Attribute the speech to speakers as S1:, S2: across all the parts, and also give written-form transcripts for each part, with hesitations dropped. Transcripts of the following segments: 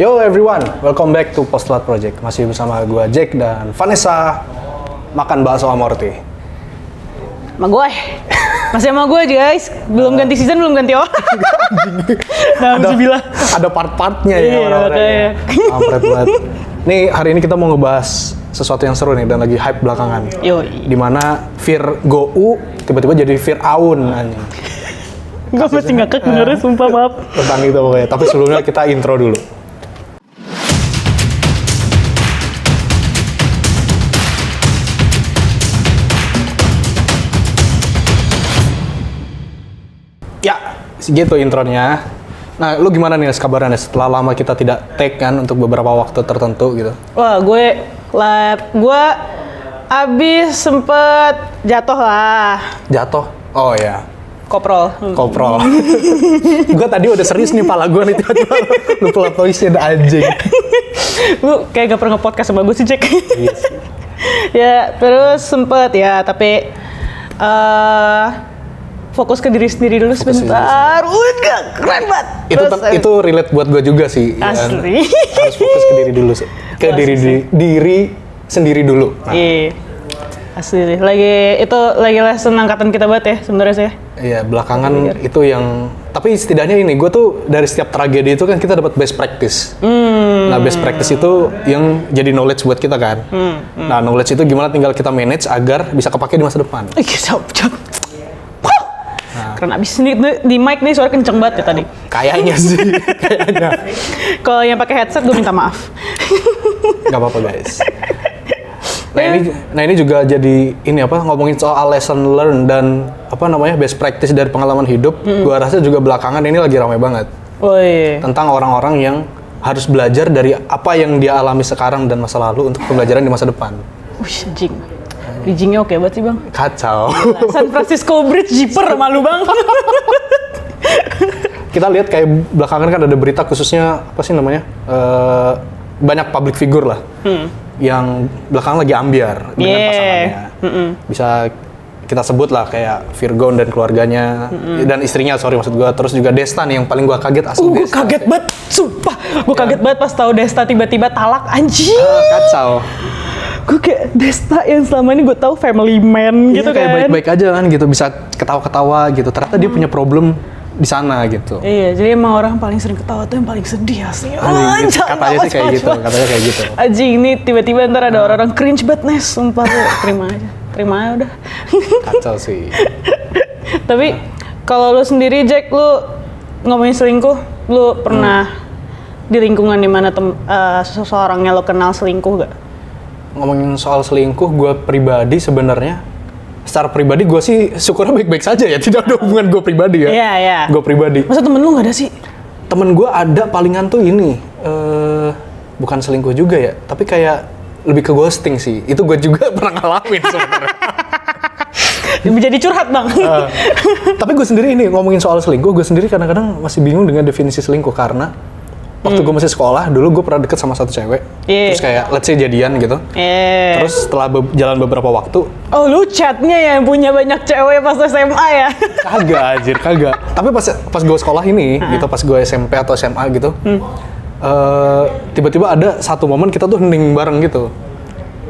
S1: Yo everyone, welcome back to Postulat Project. Masih bersama gue Jack dan Vanessa makan bakso Amorti.
S2: Sama gue, masih sama gue guys. Belum ganti season, belum ganti orang.
S1: Ada part-partnya ya
S2: iya,
S1: orang-orangnya. Kampret banget. Nih hari ini kita mau ngebahas sesuatu yang seru nih dan lagi hype belakangan.
S2: Yoi.
S1: Dimana Fir Gou tiba-tiba jadi Fir Aun anjing.
S2: Gue masih ngakak dengernya, sumpah maaf.
S1: Tentang itu pokoknya. Tapi sebelumnya kita intro dulu. Ya, gitu intronya. Nah, lu gimana nih kabarnya setelah lama kita tidak take kan untuk beberapa waktu tertentu gitu?
S2: Wah, gue abis sempet jatuh lah.
S1: Jatuh? Oh ya,
S2: Koprol.
S1: koprol. Gue tadi udah serius nih pala gue nih tiba-tiba lu plot twist-nya anjing.
S2: Lu kayak gak pernah nge-podcast sama gue sih, Jack.
S1: Iya sih.
S2: Ya, terus sempet ya, tapi fokus ke diri sendiri dulu sebentar. Udah, keren banget.
S1: Itu relate buat gue juga sih.
S2: Asli.
S1: Harus fokus ke diri dulu. Ke diri sendiri dulu. Nah.
S2: Iya. Asli. Lagi lesson angkatan kita banget ya sebenarnya sih.
S1: Iya, belakangan itu yang... Tapi setidaknya ini, gue tuh dari setiap tragedi itu kan kita dapat best practice. Nah, best practice itu yang jadi knowledge buat kita kan. Nah, knowledge itu gimana tinggal kita manage agar bisa kepake di masa depan.
S2: Ih, jauh. Karena abis ini di mic nih suara kenceng banget ya tadi.
S1: Kayaknya sih, kayaknya.
S2: Kalau yang pakai headset gue minta maaf.
S1: Gak apa-apa guys. Nah ini juga jadi ngomongin soal lesson learn dan best practice dari pengalaman hidup. Gua rasa juga belakangan ini lagi ramai banget.
S2: Oh iya.
S1: Tentang orang-orang yang harus belajar dari apa yang dia alami sekarang dan masa lalu untuk pembelajaran di masa depan.
S2: Wih, anjing. Bridging-nya oke banget sih, Bang.
S1: Kacau.
S2: San Francisco Bridge Jeeper malu banget.
S1: Kita lihat kayak belakangan kan ada berita khususnya banyak public figure lah. Yang belakangan lagi ambyar dengan pasangannya. Bisa kita sebut lah kayak Virgon dan keluarganya dan istrinya maksud gue. Terus juga Desta nih yang paling gue kaget asli.
S2: Gue kaget banget, sumpah. Gue kaget banget pas tahu Desta tiba-tiba talak, anjing.
S1: Kacau.
S2: Gue kayak Desta yang selama ini gue tahu family man gitu kan.
S1: Kayak baik-baik aja kan gitu, bisa ketawa-ketawa gitu. Ternyata dia punya problem di sana gitu.
S2: Iya, jadi emang orang paling sering ketawa tuh yang paling sedih asli.
S1: Katanya sih kayak gitu.
S2: Anjing, ini tiba-tiba ntar ada orang-orang cringe banget, Nes. Sumpah lu, terima aja udah.
S1: Kacau sih.
S2: Tapi kalau lu sendiri, Jack, lu ngomongin selingkuh, lu pernah di lingkungan dimana seseorang yang lu kenal selingkuh gak?
S1: Ngomongin soal selingkuh, gue pribadi sebenarnya secara pribadi gue sih syukurnya baik-baik saja ya, tidak ada hubungan gue pribadi ya.
S2: Iya.
S1: Gue pribadi.
S2: Masa temen lu nggak ada sih?
S1: Temen gue ada palingan tuh ini, bukan selingkuh juga ya, tapi kayak lebih ke ghosting sih. Itu gue juga pernah ngalamin sebenarnya.
S2: Jadi curhat, Bang.
S1: Tapi gue sendiri ini ngomongin soal selingkuh, gue sendiri kadang-kadang masih bingung dengan definisi selingkuh karena waktu gue masih sekolah, dulu gue pernah deket sama satu cewek. Terus kayak, let's say jadian gitu. Terus setelah jalan beberapa waktu.
S2: Oh, lu chatnya yang punya banyak cewek pas SMA ya?
S1: Kagak. Tapi pas gue sekolah ini, gitu, pas gue SMP atau SMA gitu. Tiba-tiba ada satu momen kita tuh hening bareng gitu.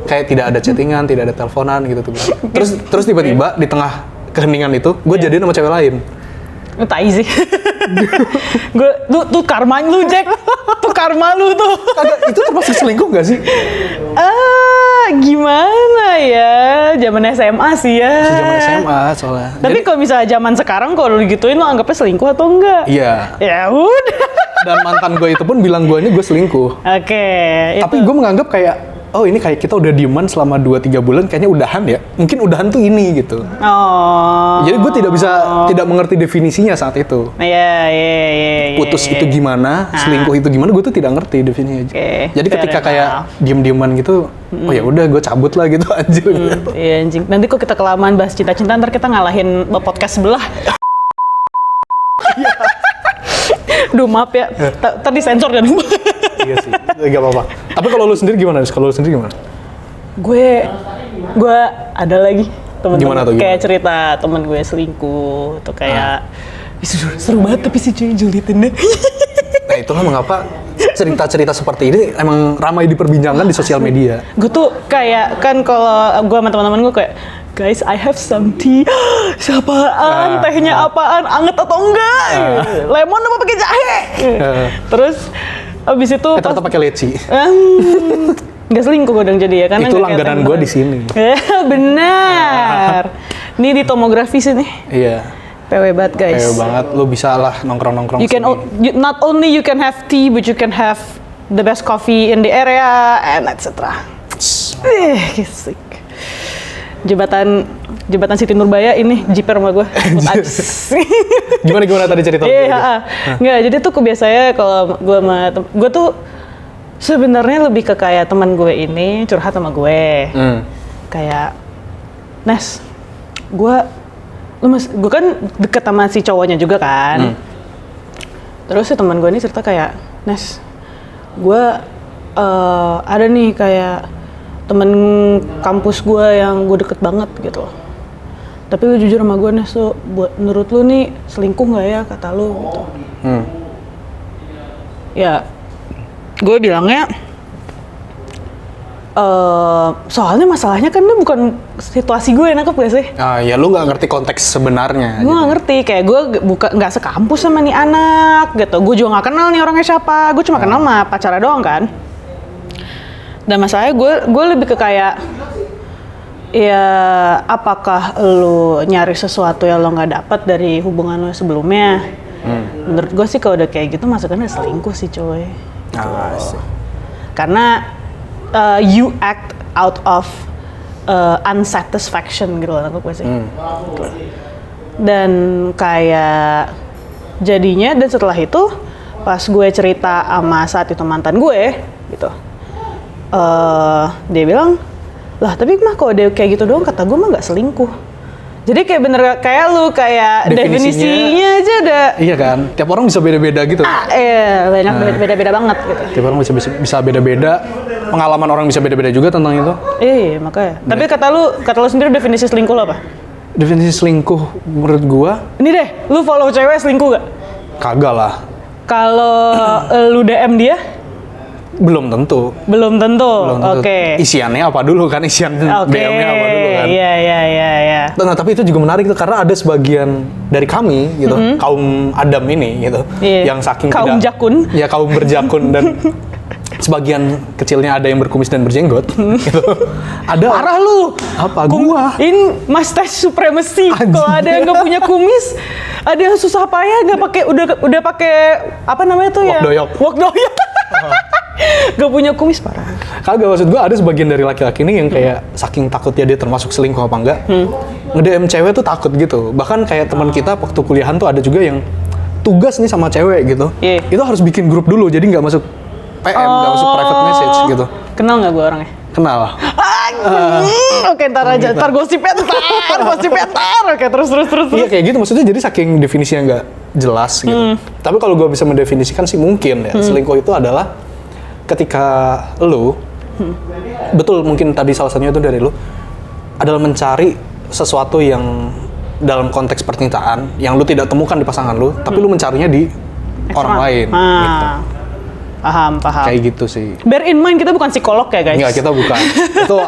S1: Kayak tidak ada chattingan, tidak ada teleponan gitu. Terus tiba-tiba di tengah keheningan itu, gue jadian sama cewek lain.
S2: Lu tai sih. Tuh karma lu, Jack. Tuh karma lu tuh.
S1: Kagak, itu termasuk selingkuh gak sih?
S2: Gimana ya? Zaman SMA sih ya.
S1: Zaman SMA soalnya.
S2: Tapi kalau misalnya zaman sekarang kalau lu gituin lu anggapnya selingkuh atau enggak?
S1: Iya.
S2: Ya udah.
S1: Dan mantan gue itu pun bilang gue selingkuh.
S2: Oke.
S1: Tapi gue menganggap kayak, oh ini kayak kita udah dieman selama 2-3 bulan, kayaknya udahan ya. Mungkin udahan tuh ini gitu.
S2: Oh.
S1: Jadi gue tidak mengerti definisinya saat itu.
S2: Iya.
S1: Putus itu gimana, selingkuh itu gimana, gue tuh tidak ngerti definisinya. Jadi ketika kayak diem-dieman gitu, oh ya udah gue cabut lah gitu anjir.
S2: Iya anjing. Nanti kok kita kelamaan bahas cinta-cinta, ntar kita ngalahin podcast sebelah. Duh maaf ya, tadi sensor kan.
S1: Iya sih, gak apa-apa. Tapi kalau lu sendiri gimana? Gue
S2: ada lagi temen
S1: Gimana tuh,
S2: kayak cerita temen gue selingkuh tuh kayak seru banget tapi si cuy julitin deh.
S1: Nah itulah mengapa cerita-cerita seperti ini emang ramai diperbincangkan di sosial media.
S2: Gue tuh kayak kan kalau gue sama teman-teman gue kayak, guys, I have some tea. Siapaan? Tehnya apaan? Anget atau enggak? Lemon apa pakai jahe? Terus abis itu
S1: Ternyata pakai leci.
S2: Nggak selingkuh gue dong jadi ya, karena
S1: Itu
S2: nggak
S1: langganan
S2: kelihatan
S1: gue di
S2: banget.
S1: sini.
S2: Benar. Ini di tomografi sini.
S1: Iya.
S2: PW banget guys.
S1: Kayak banget, lu bisa lah nongkrong-nongkrong
S2: You can
S1: sini.
S2: not only you can have tea, but you can have the best coffee in the area and etc. Kisik. Jembatan Siti Nurbaya ini jiper sama gue.
S1: Gimana tadi cerita?
S2: Iya, nggak. Jadi tuh kebiasaannya kalau gue sama gue tuh sebenarnya lebih ke kayak teman gue ini curhat sama gue. Kayak, Nes, gue kan deket sama si cowoknya juga kan. Terus si teman gue ini cerita kayak, Nes, gue ada nih kayak temen kampus gue yang gue deket banget gitu. Tapi lu jujur sama gue, Nes, tuh menurut lu nih selingkuh nggak ya kata lu gitu. Ya, gue bilangnya, soalnya masalahnya kan ini bukan situasi gue, nangkep gak sih?
S1: Ya lu nggak ngerti konteks sebenarnya.
S2: Gue nggak ngerti, kayak gue nggak sekampus sama nih anak gitu. Gue juga nggak kenal nih orangnya siapa. Gue cuma kenal sama pacarnya doang kan. Dan masalahnya gue lebih ke kayak, ya apakah lu nyari sesuatu yang lo nggak dapat dari hubungan lo sebelumnya? Menurut gue sih kalau udah kayak gitu masuknya selingkuh sih coy. Karena you act out of unsatisfaction gitu loh, nangkep gue sih. Dan kayak jadinya, dan setelah itu pas gue cerita sama saat itu mantan gue gitu, dia bilang, lah tapi mah kalau dia kayak gitu doang kata gue mah nggak selingkuh. Jadi kayak bener kayak lu kayak definisinya aja udah.
S1: Iya kan, tiap orang bisa beda-beda gitu.
S2: Banyak beda-beda banget gitu.
S1: Tiap orang bisa beda-beda, pengalaman orang bisa beda-beda juga tentang itu.
S2: Iya makanya. Tapi kata lu sendiri definisi selingkuh lo apa?
S1: Definisi selingkuh menurut gua,
S2: Ini deh, lu follow cewek selingkuh gak?
S1: kagak lah.
S2: Kalau lu DM dia?
S1: Belum tentu.
S2: Belum tentu. Oke.
S1: Isiannya apa dulu kan, isian DM-nya apa dulu kan.
S2: Iya.
S1: Nah, tapi itu juga menarik tuh karena ada sebagian dari kami gitu, kaum Adam ini gitu, yang saking
S2: kaum jakun.
S1: Ya kaum berjakun dan sebagian kecilnya ada yang berkumis dan berjenggot gitu. Ada
S2: Parah lu.
S1: apa gua?
S2: In mustache supremacy. Kalau ada yang nggak punya kumis, ada yang susah payah nggak pakai udah pakai apa namanya tuh ya? Wok doyok. Gak punya kumis, parah.
S1: Kagak, maksud gue ada sebagian dari laki-laki ini yang kayak saking takutnya dia termasuk selingkuh apa enggak, nge-DM cewek tuh takut gitu. Bahkan kayak teman kita waktu kuliahan tuh ada juga yang tugas nih sama cewek gitu, itu harus bikin grup dulu, jadi nggak masuk PM, nggak masuk private message gitu.
S2: Kenal nggak gue orangnya?
S1: Kenal.
S2: Oke, ntar aja, ntar gosipnya ntar. Oke, terus.
S1: Iya kayak gitu, maksudnya jadi saking definisinya nggak jelas gitu. Tapi kalau gue bisa mendefinisikan sih mungkin ya, selingkuh itu adalah ketika lu, betul mungkin tadi salah satunya itu dari lu, adalah mencari sesuatu yang dalam konteks percintaan yang lu tidak temukan di pasangan lu, tapi lu mencarinya di orang lain. Gitu.
S2: Paham.
S1: Kayak gitu sih.
S2: Bear in mind kita bukan psikolog ya guys.
S1: Enggak, kita bukan. Itu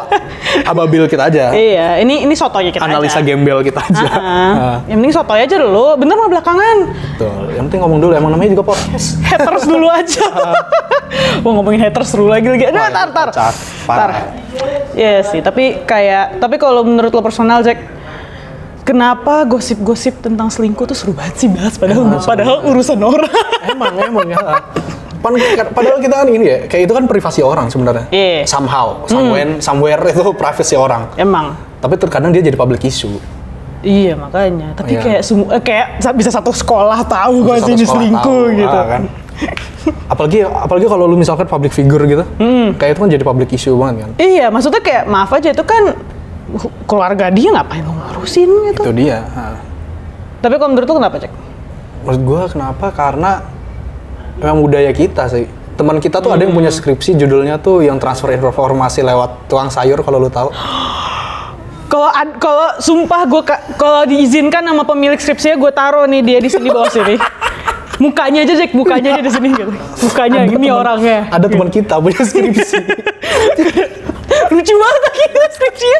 S1: ababil kita aja.
S2: Iya, ini sotonya kita
S1: Analisa
S2: aja.
S1: gembel kita aja.
S2: Yang penting sotoy aja dulu, bener mah belakangan.
S1: Betul. Yang penting ngomong dulu, emang namanya juga podcast.
S2: Haters dulu aja. Mau ngomongin haters dulu lagi. Nah, tar. Iya sih, tapi kalau menurut lo personal, Jack, kenapa gosip-gosip tentang selingkuh tuh seru banget sih bahas, padahal urusan orang.
S1: Emang ya. Padahal kita kan ini ya, kayak itu kan privasi orang sebenarnya.
S2: Iya.
S1: Somewhere itu privasi orang.
S2: Emang.
S1: Tapi terkadang dia jadi public issue.
S2: Iya makanya. Tapi kayak bisa satu sekolah tahu gue sih ini selingkuh gitu.
S1: Kan. apalagi kalau lu misalkan public figure gitu, kayak itu kan jadi public issue banget kan.
S2: Iya, maksudnya kayak maaf aja itu kan keluarga dia, ngapain lo ngurusin gitu.
S1: Itu dia.
S2: Tapi kalau menurut lu kenapa, Cek?
S1: Menurut gua kenapa? Karena memang budaya kita sih. Teman kita tuh ada yang punya skripsi judulnya tuh yang transfer informasi lewat tukang sayur, kalau lu tahu.
S2: Kalau sumpah gue kalau diizinkan sama pemilik skripsinya gue taruh nih dia di sini bawah sini. Mukanya aja Jack, mukanya aja di sini gitu. Mukanya ini orangnya.
S1: Ada teman kita punya skripsi.
S2: Lucu banget akhirnya skripsinya.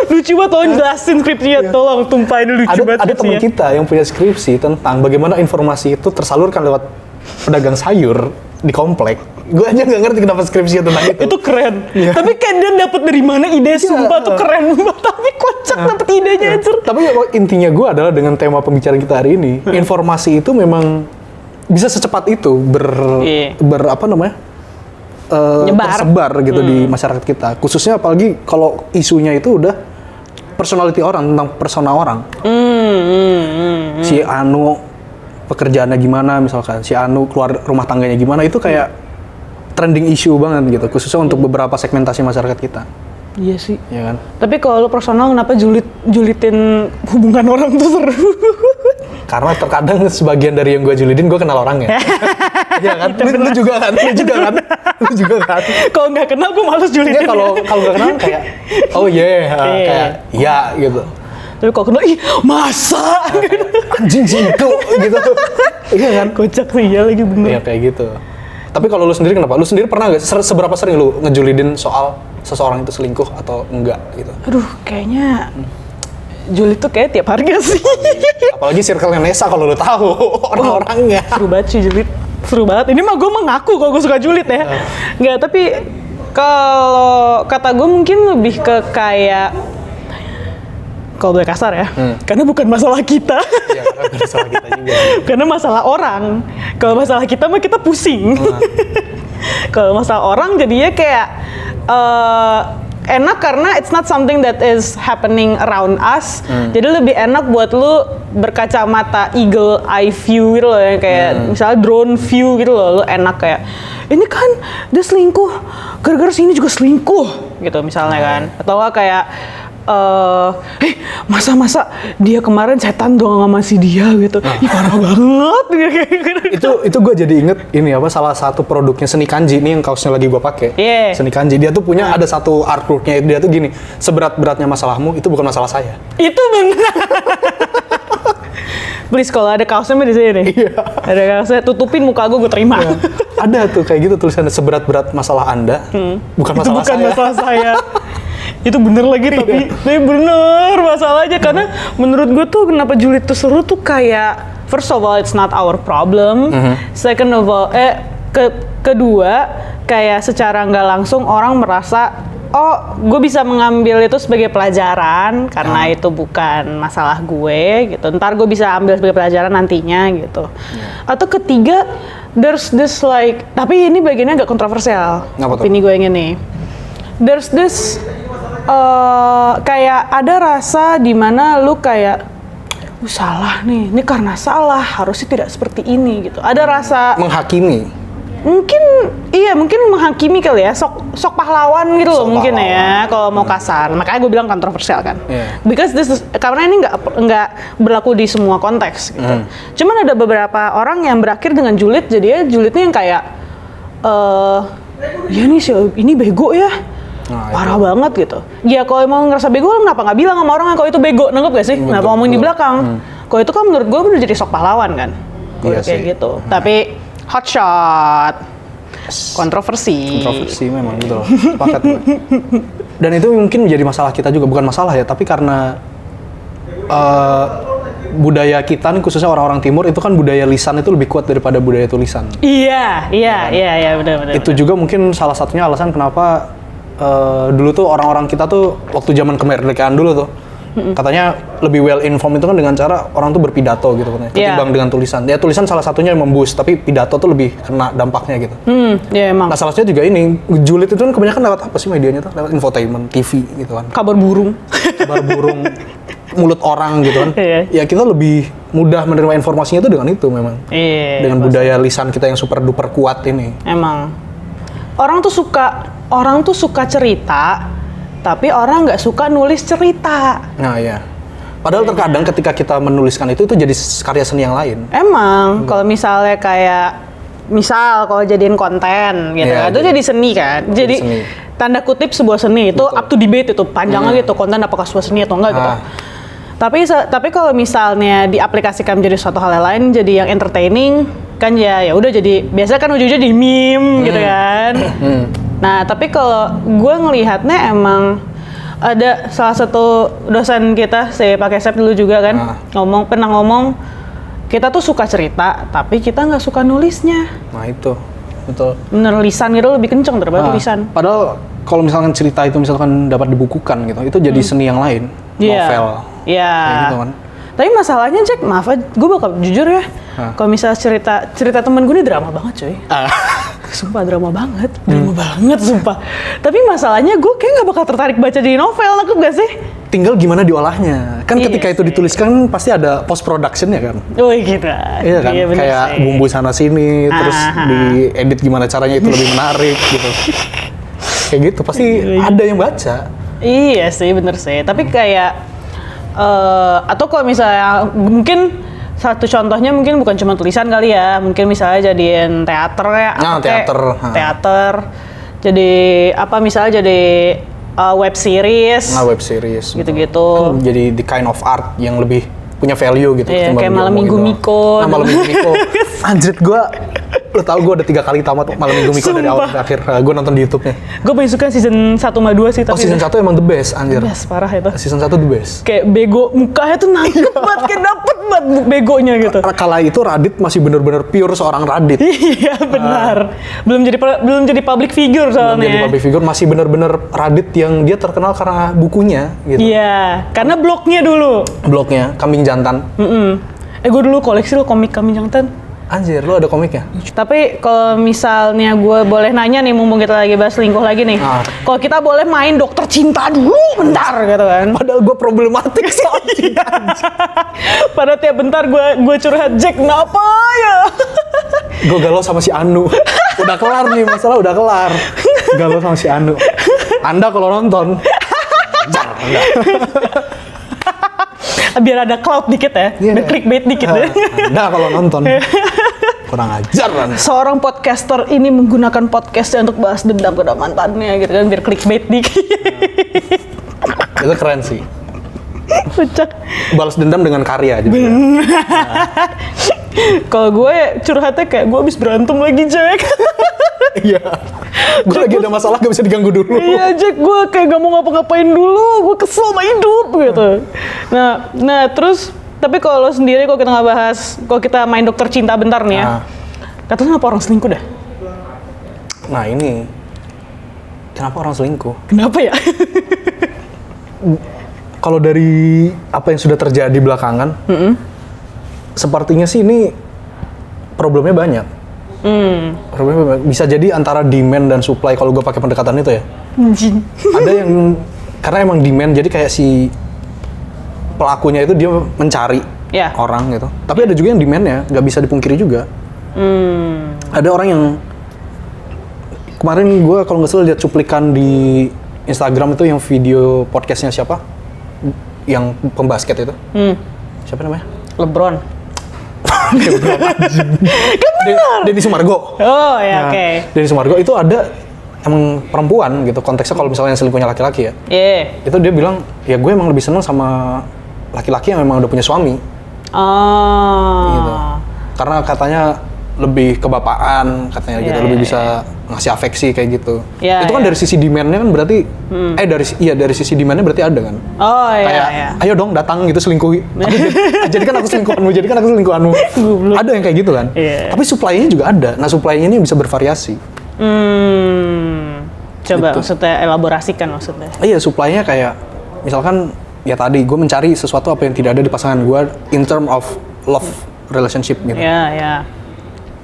S2: Lucu banget, tolong jelasin skripsinya, tolong tumpahin dulu lucu banget
S1: Ada teman kita yang punya skripsi tentang bagaimana informasi itu tersalurkan lewat pedagang sayur di komplek. Gue aja nggak ngerti kenapa skripsinya tentang itu.
S2: Itu keren.
S1: Iya.
S2: Tapi kayak dia dapet dari mana ide, sumpah tuh keren banget. Tapi kocak dapet idenya anjir.
S1: Tapi intinya gue adalah dengan tema pembicaraan kita hari ini, informasi itu memang bisa secepat itu apa namanya? Tersebar gitu di masyarakat kita. Khususnya apalagi kalau isunya itu udah personality orang, tentang persona orang. Si Anu pekerjaannya gimana misalkan, si Anu keluar rumah tangganya gimana, itu kayak trending issue banget gitu, khususnya untuk beberapa segmentasi masyarakat kita.
S2: Iya sih.
S1: Ya kan?
S2: Tapi kalau lo personal, kenapa julitin hubungan orang tuh seru?
S1: Karena terkadang sebagian dari yang gue julidin, gue kenal orangnya. Iya kan? Lu juga kan? Lu juga kan?
S2: Kalau nggak kenal, gue males julitin.
S1: Kalau nggak kenal kayak, oh kayak iya gitu.
S2: Tapi kalau kenal, ih masa?
S1: Anjing sih itu gitu. Iya kan?
S2: Kocak sih, ya lagi bener.
S1: Iya kayak gitu. Tapi kalau lu sendiri kenapa? Lu sendiri pernah nggak? Seberapa sering lu ngejulidin soal seseorang itu selingkuh atau enggak gitu?
S2: Aduh, kayaknya julid tuh kayak tiap hari gak sih?
S1: Apalagi circle-nya Nesa kalau lu tahu orang-orangnya.
S2: Seru banget sih julid. Seru banget. Ini mah gue mengaku kalau gue suka julid ya. Nggak, tapi kalau kata gue mungkin lebih ke kayak, kalau boleh kasar ya, karena bukan masalah kita.
S1: Iya, karena bukan masalah kita juga.
S2: Karena masalah orang. Kalau masalah kita mah kita pusing. Kalau masalah orang jadinya kayak enak karena it's not something that is happening around us. Jadi lebih enak buat lu berkacamata eagle eye view gitu loh, yang kayak misalnya drone view gitu loh. Lu enak kayak, ini kan dia selingkuh, gara-gara sini juga selingkuh gitu misalnya kan. Atau kayak masa-masa dia kemarin setan doang sama si dia gitu. Ih parah banget.
S1: itu gue jadi inget ini apa, salah satu produknya Seni Kanji ini yang kaosnya lagi gue pakai. Seni Kanji, dia tuh punya ada satu artworknya, dia tuh gini, seberat-beratnya masalahmu itu bukan masalah saya.
S2: Itu benar. Please kalau ada kaosnya di sini nih.
S1: Iya.
S2: Ada kaosnya, tutupin muka gue terima.
S1: Ya. Ada tuh kayak gitu tulisannya, seberat-berat masalah Anda bukan
S2: itu
S1: masalah
S2: bukan
S1: saya.
S2: masalah saya. Itu bener lagi tapi bener masalahnya karena menurut gue tuh kenapa julid tuh seru tuh kayak, first of all it's not our problem, second of all kedua kayak secara nggak langsung orang merasa oh gue bisa mengambil itu sebagai pelajaran karena itu bukan masalah gue gitu, ntar gue bisa ambil sebagai pelajaran nantinya gitu. Atau ketiga, there's this like, tapi ini bagiannya agak kontroversial opini gue yang ini, there's this kayak ada rasa di mana lu kayak salah nih, ini karena salah, harusnya tidak seperti ini gitu. Ada rasa
S1: menghakimi.
S2: Mungkin menghakimi kali ya, sok pahlawan gitu loh mungkin ya kalau mau kasar. Makanya gue bilang kontroversial kan. Because karena ini nggak berlaku di semua konteks gitu. Cuman ada beberapa orang yang berakhir dengan julid, jadinya julidnya yang kayak ya nih ini bego ya. Parah banget gitu. Ya kalau emang ngerasa bego, lo kenapa nggak bilang sama orang kalau itu bego, nangkep gak sih? Kenapa ngomongin di belakang? Kalau itu kan menurut gue udah jadi sok pahlawan kan. Kalau kayak gitu. Tapi hot shot, kontroversi
S1: memang betul. Sepakat gue. Dan itu mungkin menjadi masalah kita juga, bukan masalah ya, tapi karena budaya kita nih, khususnya orang-orang timur itu kan budaya lisan itu lebih kuat daripada budaya tulisan.
S2: Iya benar.
S1: Itu juga mungkin salah satunya alasan kenapa dulu tuh orang-orang kita tuh waktu zaman kemerdekaan dulu tuh katanya lebih well informed itu kan dengan cara orang tuh berpidato gitu katanya, ketimbang dengan tulisan. Ya tulisan salah satunya yang memboost, tapi pidato tuh lebih kena dampaknya gitu.
S2: Emang.
S1: Nah salah satunya juga ini, julid itu kan kebanyakan lewat apa sih medianya tuh? Lewat infotainment, TV gitu kan.
S2: Kabar burung,
S1: mulut orang gitu kan. Ya kita lebih mudah menerima informasinya tuh dengan itu memang. Dengan budaya lisan kita yang super duper kuat ini.
S2: Emang. Orang tuh suka cerita, tapi orang nggak suka nulis cerita.
S1: Nah iya. Padahal terkadang ketika kita menuliskan itu jadi karya seni yang lain.
S2: Emang, kalau misalnya kayak, kalau jadiin konten gitu, itu jadi seni kan. Jadi seni. Tanda kutip sebuah seni itu up to debate itu, panjangnya gitu, konten apakah sebuah seni atau enggak gitu. Tapi kalau misalnya diaplikasikan menjadi suatu hal yang lain, jadi yang entertaining kan ya udah jadi biasa kan ujung-ujungnya di meme gitu kan. Nah tapi kalau gue ngelihatnya emang ada salah satu dosen kita, saya pakai Sep dulu juga kan, pernah ngomong kita tuh suka cerita tapi kita nggak suka nulisnya.
S1: Nah itu betul.
S2: Bener lisan gitu lebih kenceng daripada tulisan.
S1: Padahal kalau misalkan cerita itu misalkan dapat dibukukan gitu, itu jadi seni yang lain, novel.
S2: Iya.
S1: Kayak gitu kan.
S2: Tapi masalahnya Jack, maaf aja, gue bakal jujur ya. Kalau misalnya cerita temen gue ini drama banget cuy. Sumpah drama banget sumpah. Tapi masalahnya gue kayak nggak bakal tertarik baca di novel, aku gak sih?
S1: Tinggal gimana diolahnya. Kan ketika itu dituliskan pasti ada post production ya kan.
S2: Oh gitu.
S1: Iya kan, kayak bumbu sana sini, terus diedit gimana caranya itu lebih menarik gitu. Kayak gitu pasti ada yang baca.
S2: Iya sih, bener sih. Tapi kayak atau kalau misalnya mungkin satu contohnya mungkin bukan cuma tulisan kali ya, mungkin misalnya jadiin teater ya. Teater. Jadi apa misalnya jadi web series.
S1: Web series.
S2: Gitu-gitu.
S1: Kan jadi the kind of art yang lebih punya value gitu.
S2: Iya, kayak Malam Minggu Miko.
S1: Malam Minggu Miko. Anjir lo tau gue udah 3 kali tamat Malam Minggu Miko dari awal sampai akhir. Gue nonton di YouTube-nya.
S2: Gue paling suka season 1 sama 2 sih.
S1: Season 1 emang the best, anjir.
S2: Yes, parah itu.
S1: Season 1 the best.
S2: Kayak bego, mukanya tuh nangkep banget, kayak dapet banget begonya gitu.
S1: Kala itu Radit masih bener-bener pure seorang Radit.
S2: Iya, benar. Belum jadi public figure soalnya.
S1: Belum jadi public figure, masih bener-bener Radit yang dia terkenal karena bukunya gitu.
S2: Iya, karena blognya dulu.
S1: Blognya, Kambing Jantan.
S2: Gue dulu koleksi lo komik Kambing Jantan.
S1: Anjir, lu ada komiknya?
S2: Tapi kalau misalnya gue boleh nanya nih, mumpung kita lagi bahas selingkuh lagi nih. Kalau kita boleh main dokter cinta dulu bentar gitu kan.
S1: Padahal gue problematik soal cinta.
S2: Padahal tiap bentar gue curhat, Jack, kenapa ya?
S1: Gue galau sama si Anu. Udah kelar nih, masalah udah kelar. Galau sama si Anu. Anda kalau nonton, enggak.
S2: Biar ada cloud dikit ya, ada clickbait dikit ya.
S1: Anda kalau nonton, kurang ajar kan.
S2: Seorang podcaster ini menggunakan podcastnya untuk bahas dendam kepada mantannya gitu kan, biar clickbait dikit.
S1: Itu keren sih.
S2: Kocak.
S1: Balas dendam dengan karya gitu.
S2: Kalau gue curhatnya kayak gue abis berantem lagi, Jack.
S1: Iya. Gue lagi ada masalah gak bisa diganggu dulu.
S2: Iya, Jack, gue kayak gak mau ngapa-ngapain dulu, gue kesel sama hidup gitu. Nah terus tapi kalau lo sendiri, kalau kita nggak bahas, kalau kita main dokter cinta bentar nih ya, katanya kenapa orang selingkuh dah?
S1: Nah ini, kenapa orang selingkuh?
S2: Kenapa ya?
S1: Kalau dari apa yang sudah terjadi belakangan, sepertinya sih ini problemnya banyak. Problemnya bisa jadi antara demand dan supply kalau gue pakai pendekatan itu ya. Ada yang karena emang demand, jadi kayak si pelakunya itu dia mencari orang gitu. Tapi ada juga yang demandnya, nggak bisa dipungkiri juga. Ada orang yang kemarin gue kalau nggak salah lihat cuplikan di Instagram itu yang video podcastnya siapa? Yang pembasket itu. Siapa namanya?
S2: LeBron.
S1: Denny Sumargo.
S2: Oh ya, oke.
S1: Denny Sumargo itu ada emang perempuan gitu, konteksnya kalau misalnya selingkuhnya laki-laki ya. Itu dia bilang, ya gue emang lebih seneng sama laki-laki yang memang udah punya suami. Gitu. Karena katanya lebih kebapaan katanya gitu, lebih bisa ngasih afeksi kayak gitu. Itu kan dari sisi demand-nya kan berarti dari sisi demand-nya berarti ada kan. Kayak ayo dong datang gitu selingkuhi. Jadikan aku selingkuhanmu. Ada yang kayak gitu kan. Tapi supply-nya juga ada. Nah, supply-nya ini bisa bervariasi.
S2: Coba
S1: gitu.
S2: maksudnya elaborasikan maksudnya.
S1: Iya, supply-nya kayak misalkan ya tadi gue mencari sesuatu apa yang tidak ada di pasangan gue in term of love relationship gitu.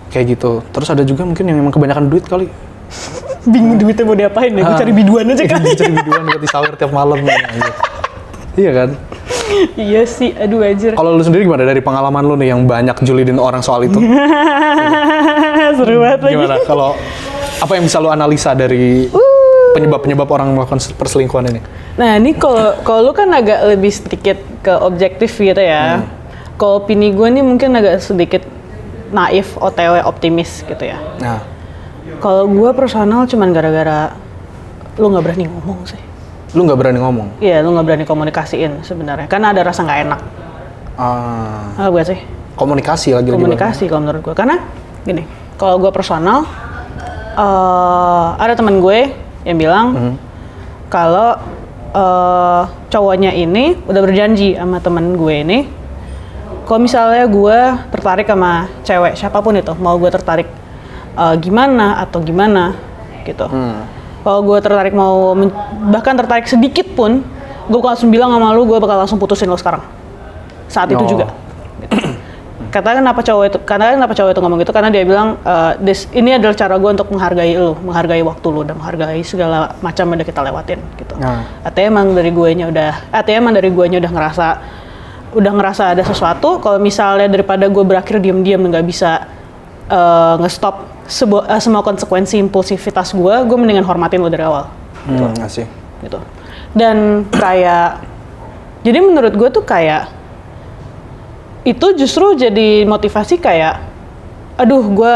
S1: Kayak gitu. Terus ada juga mungkin yang memang kebanyakan duit kali.
S2: Bingung duitnya mau diapain ya? Gue cari biduan aja kali.
S1: Cari biduan buat disawer tiap malam. Iya kan?
S2: Iya sih, aduh anjir.
S1: Kalau lu sendiri gimana dari pengalaman lu nih yang banyak julidin orang soal itu?
S2: Seru banget lagi.
S1: Gimana kalau apa yang bisa lu analisa dari penyebab-penyebab orang melakukan perselingkuhan ini?
S2: Nah ini kalau lu kan agak lebih sedikit ke objektif gitu ya. Kalau opini gue nih mungkin agak sedikit naif, OTW, optimis gitu ya.
S1: Nah,
S2: kalau gue personal cuman gara-gara lu nggak berani ngomong sih.
S1: Lu nggak berani ngomong?
S2: Iya, lu nggak berani komunikasiin sebenarnya, karena ada rasa nggak enak. Apa gue sih?
S1: Komunikasi lagi.
S2: Komunikasi kalau menurut gue, karena gini, kalau gue personal, ada teman gue yang bilang kalau cowoknya ini udah berjanji sama temen gue ini, kalau misalnya gue tertarik sama cewek siapapun itu, mau gue tertarik gimana atau gimana gitu. Kalau gue tertarik bahkan tertarik sedikit pun, gue bakal langsung bilang sama lu, gue bakal langsung putusin lo sekarang. Saat itu juga. Gitu. Kenapa cowok itu ngomong gitu? Karena dia bilang, ini adalah cara gue untuk menghargai lu, menghargai waktu lu, dan menghargai segala macam yang udah kita lewatin gitu. Artinya emang dari guenya udah ngerasa ada sesuatu. Kalau misalnya daripada gue berakhir diam-diam nggak bisa nge-stop semua konsekuensi impulsivitas gue mendingan hormatin lo dari awal.
S1: Asih.
S2: Gitu. Dan kayak, jadi menurut gue tuh kayak itu justru jadi motivasi kayak, aduh gue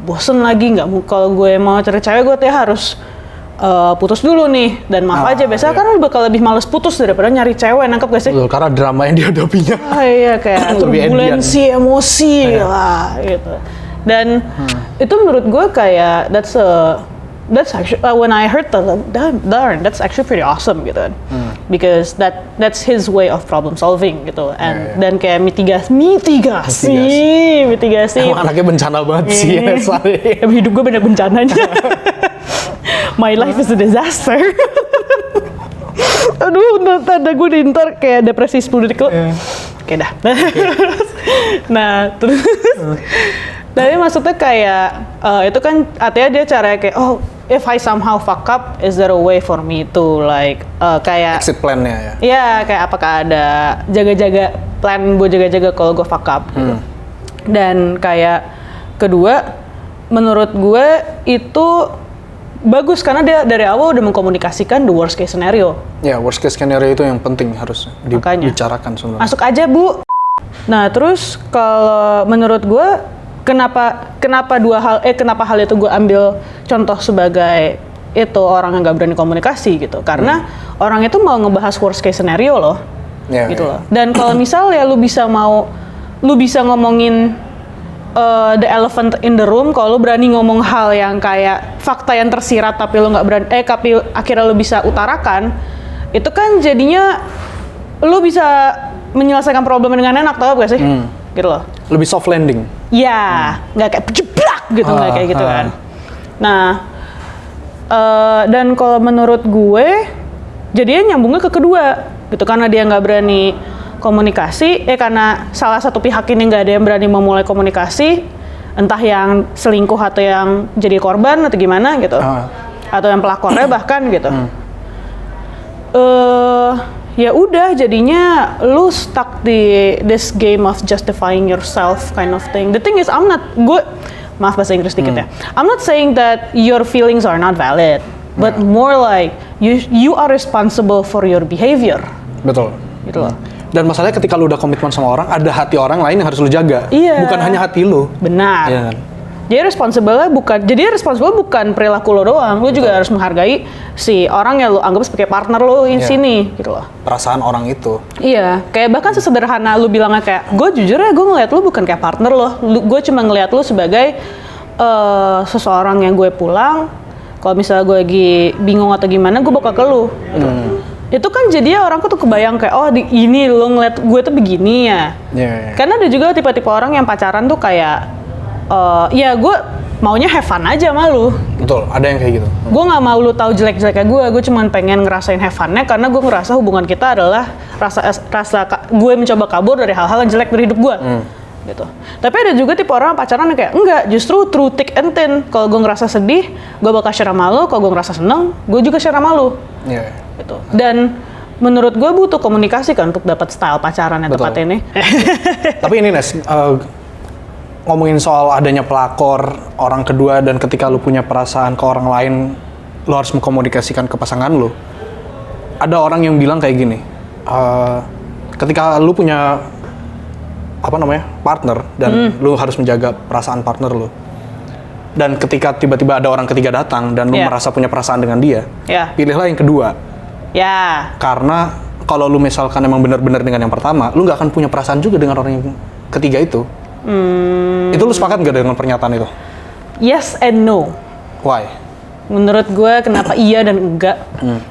S2: bosen lagi, kalau gue mau cari cewek gue tuh harus putus dulu nih, dan maaf aja biasanya kan lu bakal lebih males putus daripada nyari cewek, nangkep gak sih?
S1: Betul, karena drama yang dihadapinya.
S2: Iya, kayak turbulensi emosi lah gitu. Dan itu menurut gue kayak that's actually when I heard that, darn, that's actually pretty awesome gitu kan. Because that's his way of problem solving gitu. And dan kayak mitigasi.
S1: Emang anaknya bencana banget sih ya,
S2: Emang hidup gue banyak bencananya. My life is a disaster. Aduh, tanda gue ntar kayak depresi 10 detik lo. Oke dah. Nah, terus tapi maksudnya kayak itu kan artinya dia caranya kayak, oh, if I somehow fuck up, is there a way for me to like kayak
S1: exit plan-nya ya?
S2: Iya, kayak apakah ada plan gue jaga-jaga kalau gue fuck up gitu. Dan kayak kedua, menurut gue itu bagus karena dia dari awal udah mengkomunikasikan the worst case scenario.
S1: Ya, worst case scenario itu yang penting harus dibicarakan sebenarnya.
S2: Masuk aja, Bu. Nah, terus kalau menurut gue kenapa hal itu gue ambil contoh sebagai itu orang yang gak berani komunikasi gitu, karena orang itu mau ngebahas worst case scenario loh, gitu loh. Dan kalau misalnya lu bisa ngomongin the elephant in the room, kalau lu berani ngomong hal yang kayak fakta yang tersirat tapi lu nggak berani, tapi akhirnya lu bisa utarakan, itu kan jadinya lu bisa menyelesaikan problem dengan enak, tau gak sih? Gitu loh.
S1: Lebih soft landing.
S2: Ya, nggak kayak jeblak gitu, nggak kayak gitu kan. Nah, dan kalau menurut gue, jadinya nyambungnya ke kedua, gitu, karena dia nggak berani komunikasi, karena salah satu pihak ini nggak ada yang berani memulai komunikasi, entah yang selingkuh atau yang jadi korban atau gimana gitu, atau yang pelakornya bahkan gitu. Ya udah, jadinya lu stuck di this game of justifying yourself kind of thing. The thing is, maaf bahasa Inggris dikit ya. I'm not saying that your feelings are not valid, but more like you are responsible for your behavior.
S1: Betul.
S2: Gitu loh.
S1: Dan masalahnya ketika lu udah komitmen sama orang, ada hati orang lain yang harus lu jaga.
S2: Iya.
S1: Bukan hanya hati lu.
S2: Benar.
S1: Iya kan?
S2: Jadi responsibel bukan perilaku lo doang, lo juga harus menghargai si orang yang lo anggap sebagai partner lo di sini, gitu loh.
S1: Perasaan orang itu.
S2: Iya, kayak bahkan sesederhana lo bilangnya kayak, gue jujur ya gue ngeliat lo bukan kayak partner lo, gue cuma ngeliat lo sebagai seseorang yang gue pulang, kalau misalnya gue lagi bingung atau gimana, gue bakal ke lo. Gitu. Itu kan jadinya orang tuh kebayang kayak, oh ini lo ngeliat gue tuh begini ya. Karena ada juga tipe-tipe orang yang pacaran tuh kayak, ya gue maunya have fun aja sama lu.
S1: Betul, ada yang kayak gitu.
S2: Gue nggak mau lu tahu jelek-jeleknya gue cuma pengen ngerasain have fun-nya karena gue ngerasa hubungan kita adalah gue mencoba kabur dari hal-hal yang jelek dari hidup gue. Gitu. Tapi ada juga tipe orang pacaran yang kayak, enggak, justru through thick and thin. Kalau gue ngerasa sedih, gue bakal share sama lu. Kalau gue ngerasa seneng, gue juga share sama lu. Gitu. Dan menurut gue butuh komunikasi kan untuk dapat style pacaran yang tepat ini.
S1: Tapi ini Nes, ngomongin soal adanya pelakor orang kedua dan ketika lu punya perasaan ke orang lain, lu harus mengkomunikasikan ke pasangan lu. Ada orang yang bilang kayak gini, ketika lu punya partner dan lu harus menjaga perasaan partner lu, dan ketika tiba-tiba ada orang ketiga datang dan lu merasa punya perasaan dengan dia, pilihlah yang kedua.
S2: Ya.
S1: Karena kalau lu misalkan emang benar-benar dengan yang pertama, lu nggak akan punya perasaan juga dengan orang yang ketiga itu. Itu lu sepakat nggak dengan pernyataan itu?
S2: Yes and no.
S1: Why?
S2: Menurut gue kenapa iya dan enggak?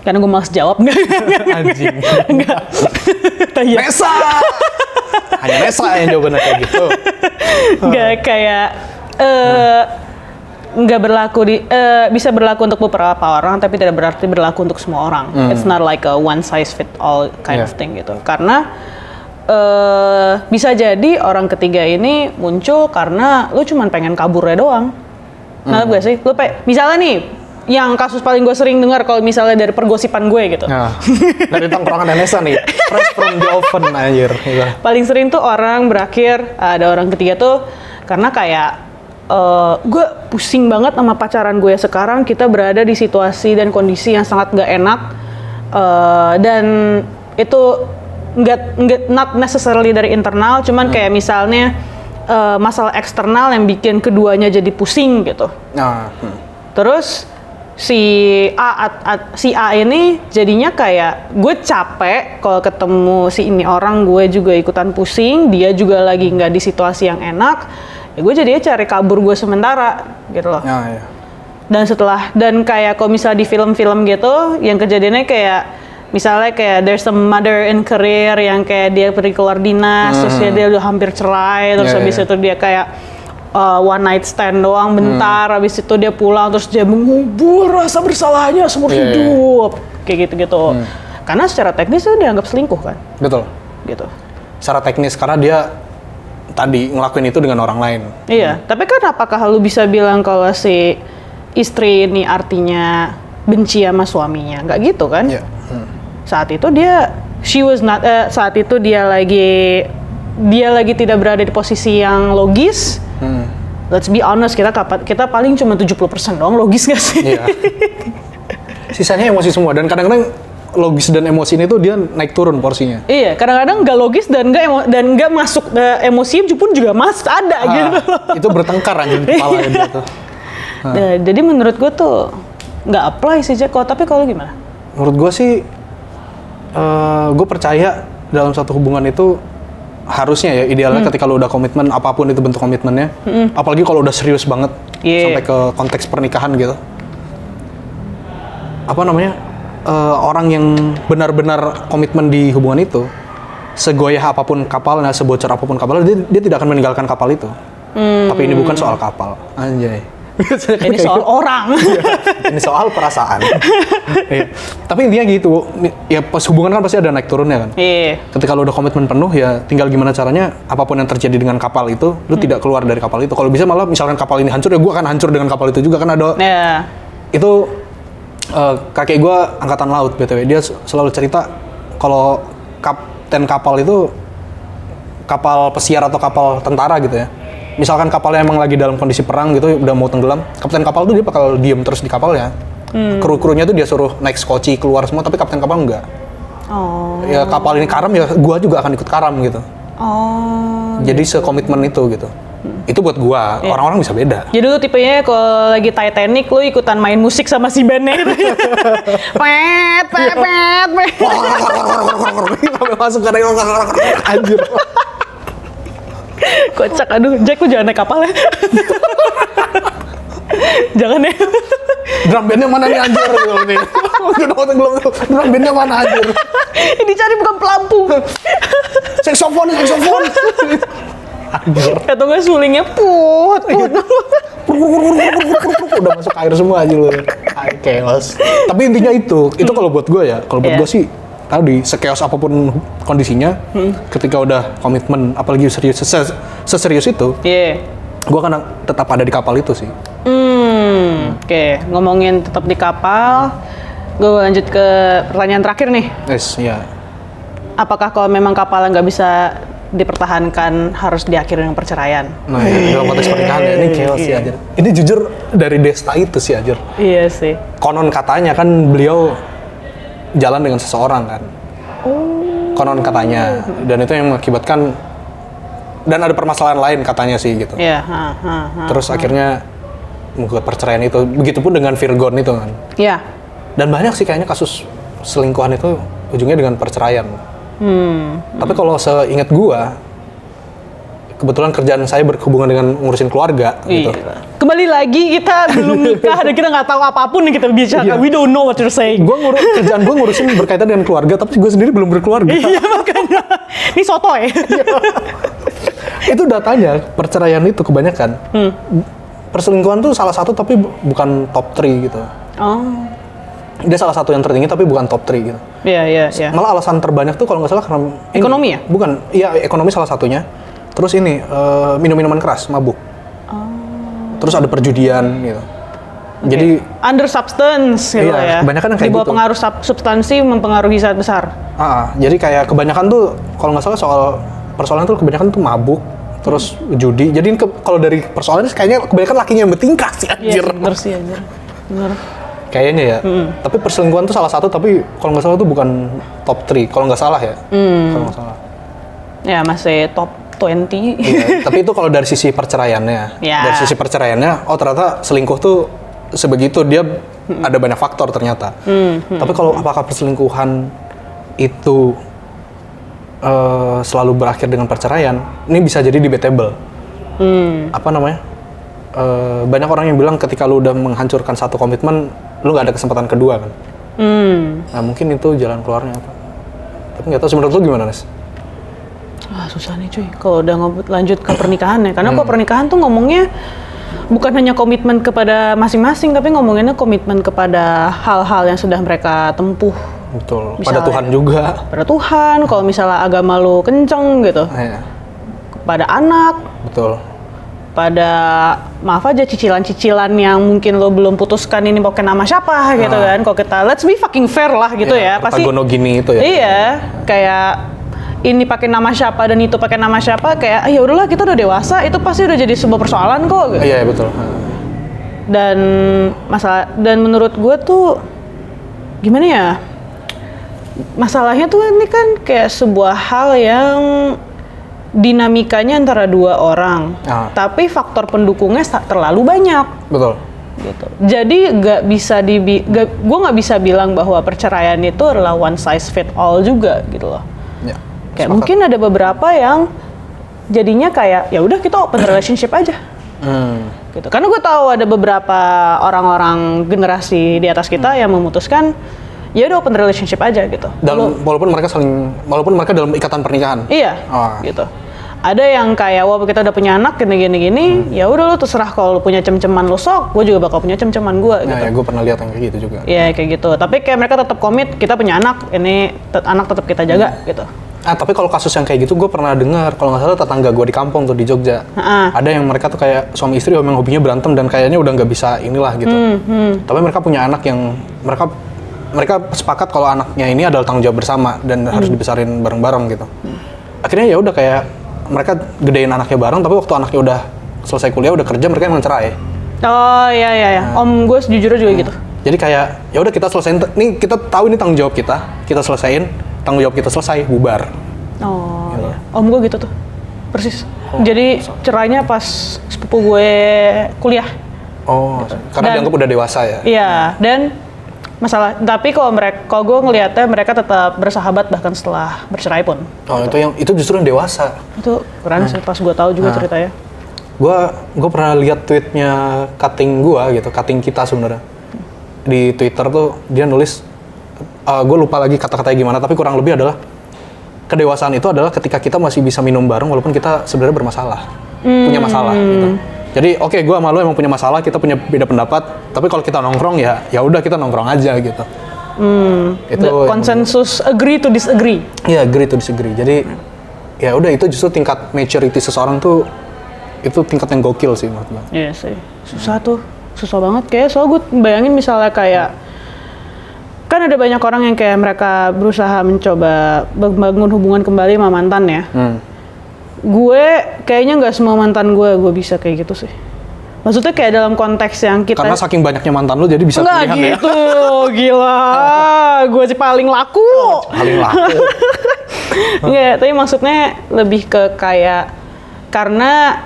S2: Karena gue malas jawab.
S1: Anjing.
S2: Enggak. Iya.
S1: Nesa! Hanya Nesa yang jawabannya kayak gitu.
S2: Enggak kayak nggak berlaku bisa berlaku untuk beberapa orang tapi tidak berarti berlaku untuk semua orang. It's not like a one size fit all kind of thing gitu. Karena bisa jadi orang ketiga ini muncul karena lu cuman pengen kaburnya doang. Nah, gak sih? Lu misalnya nih, yang kasus paling gue sering dengar kalau misalnya dari pergosipan gue gitu.
S1: Nah, dari tongkrongan Nesa nih, fresh from the oven anjir. Gitu.
S2: Paling sering tuh orang berakhir, ada orang ketiga tuh karena kayak gue pusing banget sama pacaran gue sekarang, kita berada di situasi dan kondisi yang sangat gak enak dan itu not necessarily dari internal, cuman kayak misalnya masalah eksternal yang bikin keduanya jadi pusing gitu. Terus si A ini jadinya kayak gue capek kalau ketemu si ini orang, gue juga ikutan pusing, dia juga lagi nggak di situasi yang enak, ya gue jadinya cari kabur gue sementara gitu loh.
S1: Iya.
S2: Dan kayak kalau misalnya di film-film gitu, yang kejadiannya kayak misalnya kayak there's a mother in career yang kayak dia pergi keluar dinas, terus dia udah hampir cerai, terus habis itu dia kayak one night stand doang bentar, habis itu dia pulang terus dia mengubur rasa bersalahnya seumur hidup, kayak gitu-gitu. Karena secara teknis itu dianggap selingkuh kan?
S1: Betul.
S2: Gitu.
S1: Secara teknis karena dia tadi ngelakuin itu dengan orang lain.
S2: Iya, tapi kan apakah lu bisa bilang kalau si istri ini artinya benci sama suaminya? Nggak gitu kan?
S1: Iya.
S2: Saat itu dia saat itu dia lagi tidak berada di posisi yang logis. Let's be honest, kita paling cuma 70% doang logis nggak sih?
S1: Iya. Sisanya emosi semua, dan kadang-kadang logis dan emosi ini tuh dia naik turun porsinya.
S2: Iya, kadang-kadang nggak logis dan nggak masuk emosi pun juga ada gitu.
S1: Itu bertengkar aja di kepala dia tuh.
S2: Jadi menurut gue tuh nggak apply sih Jack. Tapi kalau gimana?
S1: Menurut gue sih, gue percaya dalam satu hubungan itu harusnya ya idealnya ketika lo udah komitmen, apapun itu bentuk komitmennya, apalagi kalau udah serius banget sampai ke konteks pernikahan gitu. Orang yang benar-benar komitmen di hubungan itu, segoyah apapun kapalnya, sebocor apapun kapalnya, dia tidak akan meninggalkan kapal itu. Tapi ini bukan soal kapal, anjay.
S2: Ini soal orang.
S1: Ini soal perasaan. Tapi intinya gitu, ya pas hubungan kan pasti ada naik turunnya kan. Ketika lo udah komitmen penuh, ya tinggal gimana caranya apapun yang terjadi dengan kapal itu, lo tidak keluar dari kapal itu. Kalau bisa malah misalkan kapal ini hancur, ya gue akan hancur dengan kapal itu juga kan ada. Itu kakek gue angkatan laut BTW, dia selalu cerita kalau kapten kapal itu kapal pesiar atau kapal tentara gitu ya. Misalkan kapalnya emang lagi dalam kondisi perang gitu, udah mau tenggelam, kapten kapal tuh dia bakal diem terus di kapalnya. Kru-krunya tuh dia suruh naik skoci keluar semua, tapi kapten kapal enggak. Ya kapal ini karam, ya gua juga akan ikut karam gitu. Jadi sekomitmen itu gitu. Itu buat gua, orang-orang bisa beda.
S2: Jadi lu tipenya kalau lagi Titanic, lu ikutan main musik sama si bandnya gitu. Pet.
S1: Sampai masuk ke anjir.
S2: Kocak, aduh Jack, lu jangan naik kapal ya. Jangan ya.
S1: Drum bandnya mana nih anjir gitu nih. Drum bandnya mana anjir.
S2: Ini cari bukan pelampung.
S1: Saksofon. Anjir.
S2: Atau nggak sulingnya put.
S1: Udah masuk air semua aja lu. Chaos. Tapi intinya itu kalau buat gue ya, kalau buat gue sih tadi sekeos apapun kondisinya, ketika udah komitmen, apalagi seserius itu, gue akan tetap ada di kapal itu sih.
S2: Oke, ngomongin tetap di kapal, gue lanjut ke pertanyaan terakhir nih. Apakah kalau memang kapalnya nggak bisa dipertahankan harus diakhiri dengan perceraian?
S1: Nah, dalam konteks pernikahan ya, ini chaos sih aja. Ini jujur dari Desta itu sih aja.
S2: Iya sih.
S1: Konon katanya kan beliau jalan dengan seseorang kan. Konon katanya. Dan itu yang mengakibatkan, dan ada permasalahan lain katanya sih gitu. Terus akhirnya menggugat perceraian itu. Begitupun dengan Virgon itu kan. Dan banyak sih kayaknya kasus selingkuhan itu ujungnya dengan perceraian. Tapi kalau seingat gua, kebetulan kerjaan saya berhubungan dengan ngurusin keluarga gitu.
S2: Kembali lagi kita belum nikah dan kita nggak tahu apapun yang kita bicara. We don't know what you're saying.
S1: Kerjaan gua ngurusin berkaitan dengan keluarga, tapi gua sendiri belum berkeluarga.
S2: Iya makanya. Ini sotoy.
S1: Itu datanya, perceraian itu kebanyakan. Perselingkuhan tuh salah satu tapi bukan top 3 gitu.
S2: Oh.
S1: Dia salah satu yang tertinggi tapi bukan top 3 gitu.
S2: Iya.
S1: Malah alasan terbanyak tuh kalau nggak salah karena
S2: Ekonomi ya?
S1: Bukan, iya ekonomi salah satunya. Terus ini minum-minuman keras, mabuk. Terus ada perjudian gitu.
S2: Okay.
S1: Jadi
S2: under substance gitu ya.
S1: Kebanyakan yang kayak
S2: di bawah
S1: gitu.
S2: pengaruh substansi mempengaruhi sangat besar.
S1: Jadi kayak kebanyakan tuh kalau nggak salah soal persoalan tuh kebanyakan tuh mabuk, terus judi. Jadi kalau dari persoalan kayaknya kebanyakan lakinya yang bertingkah sih anjir.
S2: Iya, bener sih anjir. Bener.
S1: Kayaknya ya. Tapi perselingkuhan tuh salah satu tapi kalau nggak salah tuh bukan top 3. Kalau nggak salah ya. Kalau nggak salah.
S2: Ya masih top 20.
S1: Iya, tapi itu kalau dari sisi perceraiannya.
S2: Ya.
S1: Dari sisi perceraiannya, oh ternyata selingkuh tuh sebegitu dia ada banyak faktor ternyata. Tapi kalau apakah perselingkuhan itu selalu berakhir dengan perceraian, ini bisa jadi debatable. Apa namanya? Banyak orang yang bilang ketika lu udah menghancurkan satu komitmen, lu nggak ada kesempatan kedua kan. Nah mungkin itu jalan keluarnya apa? Tapi nggak tahu menurut lu gimana, Nes?
S2: Susah nih cuy, kalau udah lanjut ke pernikahan ya. Karena kalau pernikahan tuh ngomongnya bukan hanya komitmen kepada masing-masing, tapi ngomonginnya komitmen kepada hal-hal yang sudah mereka tempuh.
S1: Betul,
S2: Misalnya,
S1: pada Tuhan juga.
S2: Pada Tuhan, kalau misalnya agama lu kenceng gitu.
S1: Iya.
S2: Kepada anak.
S1: Betul.
S2: Pada, maaf aja cicilan-cicilan yang mungkin lo belum putuskan ini pakai nama siapa gitu kan. Kalau kita, let's be fucking fair lah gitu ya. Pasti
S1: Gini itu ya.
S2: Iya, kayak ini pakai nama siapa dan itu pakai nama siapa, kayak ya udahlah kita udah dewasa, itu pasti udah jadi sebuah persoalan kok gitu.
S1: Iya betul.
S2: Dan menurut gue tuh gimana ya, masalahnya tuh ini kan kayak sebuah hal yang dinamikanya antara dua orang, tapi faktor pendukungnya terlalu banyak. Betul. Gitu. Jadi gue nggak bisa bilang bahwa perceraian itu adalah one size fit all juga gitu loh. Ya. Kayak mungkin ada beberapa yang jadinya kayak ya udah kita open relationship aja. Gitu. Karena gue tahu ada beberapa orang-orang generasi di atas kita yang memutuskan ya udah open relationship aja gitu.
S1: Walaupun mereka dalam ikatan pernikahan.
S2: Iya. Gitu. Ada yang kayak wah kita udah punya anak gini, ya udah lu terserah kalau lu punya cem-ceman lu sok, gue juga bakal punya cem-ceman gue gitu.
S1: Ya gue pernah lihat yang kayak gitu juga.
S2: Iya kayak gitu. Tapi kayak mereka tetap komit, kita punya anak, ini anak tetap kita jaga gitu.
S1: Tapi kalau kasus yang kayak gitu gue pernah dengar, kalau nggak salah tetangga gue di kampung tuh di Jogja. Ada yang mereka tuh kayak suami istri yang hobinya berantem dan kayaknya udah nggak bisa inilah gitu. Tapi mereka punya anak yang mereka sepakat kalau anaknya ini adalah tanggung jawab bersama dan harus dibesarin bareng-bareng gitu. Akhirnya ya udah kayak mereka gedein anaknya bareng, tapi waktu anaknya udah selesai kuliah udah kerja mereka emang cerai.
S2: Oh iya. Om gue sejujurnya juga gitu.
S1: Jadi kayak ya udah kita selesaiin, nih kita tahu ini tanggung jawab kita selesaiin, tanggung jawab kita selesai, bubar.
S2: Oh gitu. Iya. Om gue gitu tuh, persis. Jadi cerainya pas sepupu gue kuliah.
S1: Oh, karena dianggap udah dewasa ya?
S2: Iya, dan tapi kalau gue ngelihatnya mereka tetap bersahabat bahkan setelah bercerai pun.
S1: Oh gitu. Itu justru yang dewasa.
S2: Itu keren sih pas gue tahu juga ceritanya.
S1: Gue pernah lihat tweetnya cutting kita sebenarnya di Twitter tuh dia nulis, gue lupa lagi kata-katanya gimana, tapi kurang lebih adalah kedewasaan itu adalah ketika kita masih bisa minum bareng walaupun kita sebenarnya bermasalah, punya masalah gitu. Jadi oke, gue sama lo emang punya masalah, kita punya beda pendapat, tapi kalau kita nongkrong ya udah kita nongkrong aja gitu.
S2: Itu konsensus agree to disagree.
S1: Iya, agree to disagree. Jadi ya udah itu justru tingkat maturity seseorang tuh itu tingkat yang gokil sih menurut gue.
S2: Iya sih, susah banget kayak. Soalnya gue bayangin misalnya kayak kan ada banyak orang yang kayak mereka berusaha mencoba membangun hubungan kembali sama mantan ya. Gue kayaknya nggak semua mantan gue bisa kayak gitu sih. Maksudnya kayak dalam konteks yang kita
S1: karena saking banyaknya mantan lu jadi bisa
S2: pilihan gitu, ya. Gila, gue sih paling laku. Enggak, tapi maksudnya lebih ke kayak karena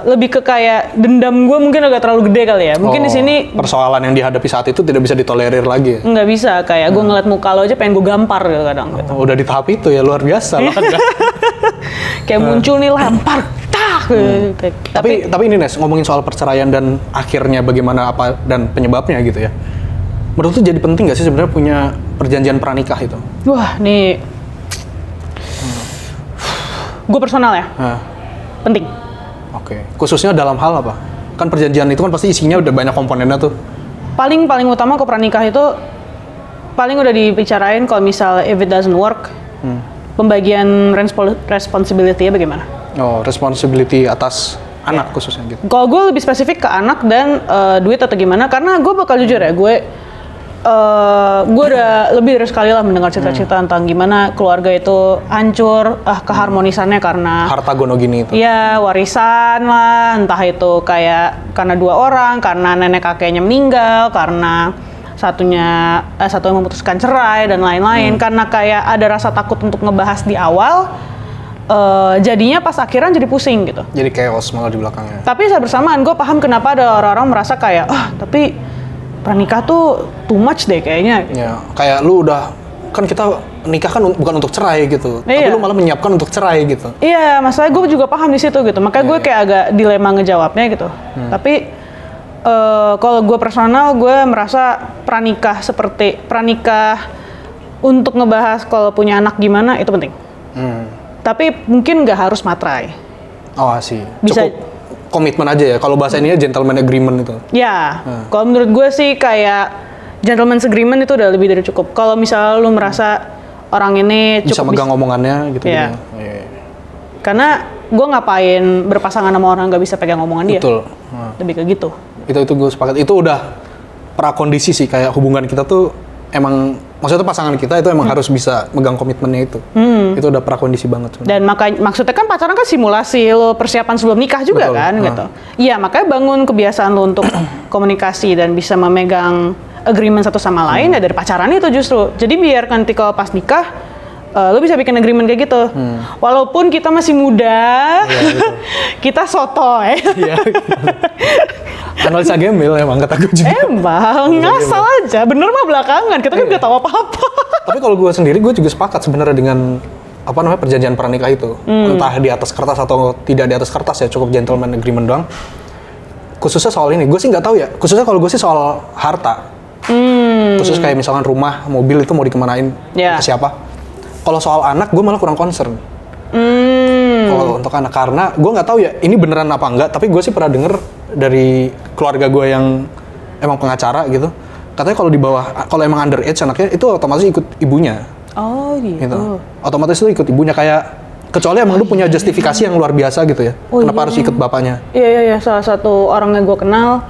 S2: lebih ke kayak dendam gue mungkin agak terlalu gede kali ya. Mungkin di sini
S1: persoalan yang dihadapi saat itu tidak bisa ditolerir lagi.
S2: Nggak bisa, kayak gue ngeliat muka lo aja pengen gue gampar gitu kadang. Gitu.
S1: Udah di tahap itu ya, luar biasa lah.
S2: Kayak muncul nih lempar, tak.
S1: Tapi ini Nes, ngomongin soal perceraian dan akhirnya bagaimana apa dan penyebabnya gitu ya. Menurut tuh jadi penting nggak sih sebenarnya punya perjanjian pranikah itu?
S2: Wah, nih, gue personal ya. Penting.
S1: Oke. Khususnya dalam hal apa? Kan perjanjian itu kan pasti isinya udah banyak komponennya tuh.
S2: Paling utama ke pranikah itu paling udah dibicarain kalau misal if it doesn't work, pembagian responsibility-nya bagaimana?
S1: Oh, responsibility atas anak khususnya gitu.
S2: Kalau gue lebih spesifik ke anak dan duit atau gimana, karena gue bakal jujur ya, gue udah lebih dari sekali lah mendengar cerita-cerita tentang gimana keluarga itu hancur, keharmonisannya karena
S1: harta gono gini itu.
S2: Iya, warisan lah, entah itu kayak karena 2 orang, karena nenek kakeknya meninggal, karena satu yang memutuskan cerai dan lain-lain, karena kayak ada rasa takut untuk ngebahas di awal, jadinya pas akhiran jadi pusing gitu.
S1: Jadi chaos malah di belakangnya.
S2: Tapi saat bersamaan gue paham kenapa ada orang-orang merasa kayak, tapi pranikah tuh too much deh kayaknya.
S1: Ya, kayak lu udah, kan kita nikah kan bukan untuk cerai gitu, tapi lu malah menyiapkan untuk cerai gitu.
S2: Iya, masalahnya gue juga paham di situ gitu, makanya gue kayak agak dilema ngejawabnya gitu. Tapi kalau gue personal, gue merasa pranikah untuk ngebahas kalau punya anak gimana itu penting. Tapi mungkin nggak harus materai.
S1: Oh sih,
S2: bisa
S1: cukup komitmen aja ya, kalau bahasa ininya gentleman agreement itu.
S2: Ya, kalau menurut gue sih kayak gentleman's agreement itu udah lebih dari cukup. Kalau misalnya lu merasa orang ini
S1: bisa megang omongannya gitu.
S2: Ya. Karena gue ngapain berpasangan sama orang nggak bisa pegang omongan dia.
S1: Betul.
S2: Lebih ke gitu.
S1: Itu gue sepakat. Itu udah prakondisi sih, kayak hubungan kita tuh emang, maksudnya pasangan kita itu emang harus bisa megang komitmennya itu. Itu udah prakondisi banget sebenernya.
S2: Dan maksudnya kan pacaran kan simulasi lo persiapan sebelum nikah juga. Betul. Kan gitu. Iya, makanya bangun kebiasaan lo untuk komunikasi dan bisa memegang agreement satu sama lain ya dari pacaran itu justru. Jadi biar nanti kalau pas nikah lo bisa bikin agreement kayak gitu. Walaupun kita masih muda, kita sotoy. Iya.
S1: Analisa gembel emang kata gue juga.
S2: Emang, ngasal aja. Bener mah belakangan, kita kan nggak tahu apa-apa.
S1: Tapi kalau gue sendiri, gue juga sepakat sebenarnya dengan perjanjian pranikah itu. Entah di atas kertas atau tidak di atas kertas ya, cukup gentleman agreement doang. Khususnya soal ini, gue sih nggak tahu ya. Khususnya kalau gue sih soal harta. Khusus kayak misalkan rumah, mobil itu mau dikemanain ke siapa. Kalau soal anak, gue malah kurang concern. Kalau untuk anak, karena gue nggak tahu ya ini beneran apa enggak, tapi gue sih pernah denger dari keluarga gue yang emang pengacara gitu, katanya kalau di bawah, kalau emang underage anaknya itu otomatis ikut ibunya.
S2: Oh gitu.
S1: Otomatis itu ikut ibunya, kayak kecuali emang lu punya justifikasi yang luar biasa gitu ya. Kenapa harus ikut bapaknya?
S2: Iya, salah satu orang yang gue kenal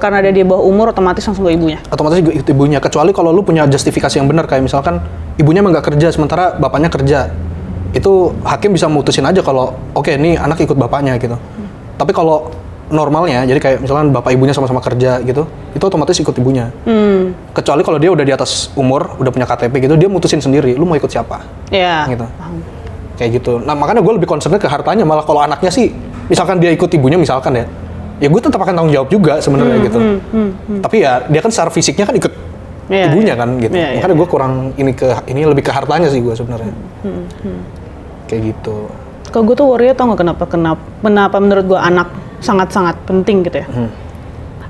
S2: karena dia di bawah umur otomatis langsung ke ibunya.
S1: Otomatis ikut ibunya, kecuali kalau lu punya justifikasi yang benar, kayak misalkan ibunya emang nggak kerja sementara bapaknya kerja. Itu hakim bisa mutusin aja kalau oke, ini anak ikut bapaknya gitu. Tapi kalau normalnya, jadi kayak misalkan bapak ibunya sama-sama kerja gitu, itu otomatis ikut ibunya. Kecuali kalau dia udah di atas umur, udah punya KTP gitu, dia mutusin sendiri, lu mau ikut siapa?
S2: Iya.
S1: Gitu. Kayak gitu. Nah makanya gue lebih concernnya ke hartanya, malah kalau anaknya sih, misalkan dia ikut ibunya misalkan ya gue tetap akan tanggung jawab juga sebenarnya gitu. Tapi ya dia kan secara fisiknya kan ikut ibunya kan gitu. Makanya gue kurang ini lebih ke hartanya sih gue sebenarnya. Kayak gitu.
S2: Kalau gue tuh worry-nya tau nggak kenapa menurut gue anak sangat-sangat penting gitu ya.